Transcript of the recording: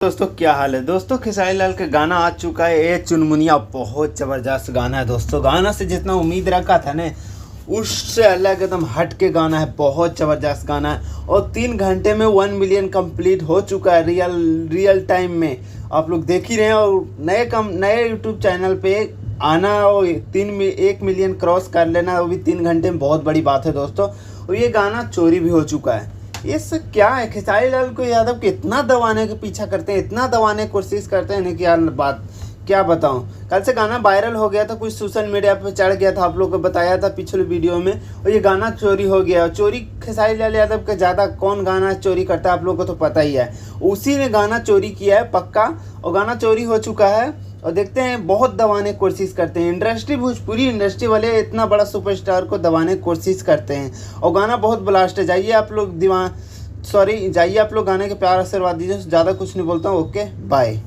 दोस्तों क्या हाल है दोस्तों। खेसारी लाल का गाना आ चुका है ये चुनमुनिया। बहुत ज़बरदस्त गाना है दोस्तों। गाना से जितना उम्मीद रखा था ना उससे अलग एकदम हट के गाना है। बहुत ज़बरदस्त गाना है और 3 घंटे में 1 मिलियन कंप्लीट हो चुका है रियल टाइम में। आप लोग देख ही रहे हैं और नए यूट्यूब चैनल पे आना और 1 मिलियन क्रॉस कर लेना वो भी 3 घंटे में बहुत बड़ी बात है दोस्तों। और ये गाना चोरी भी हो चुका है। ये सब क्या है, खेसारी लाल को यादव को इतना दबाने के पीछा करते हैं, इतना दबाने की कोशिश करते हैं कि यार बात क्या बताऊं। कल से गाना वायरल हो गया था, कुछ सोशल मीडिया पे चढ़ गया था, आप लोगों को बताया था पिछले वीडियो में। और ये गाना चोरी हो गया। और चोरी खेसारी लाल यादव का ज़्यादा कौन गाना चोरी करता है आप लोगों को तो पता ही है। उसी ने गाना चोरी किया है पक्का, और गाना चोरी हो चुका है। और देखते हैं बहुत दबाने की कोशिश करते हैं। भोजपुरी इंडस्ट्री वाले इतना बड़ा सुपरस्टार को दबाने की कोशिश करते हैं। और गाना बहुत ब्लास्ट है। जाइए आप लोग गाने के प्यार आशीर्वाद दीजिए। ज़्यादा कुछ नहीं बोलता हूँ। Okay bye.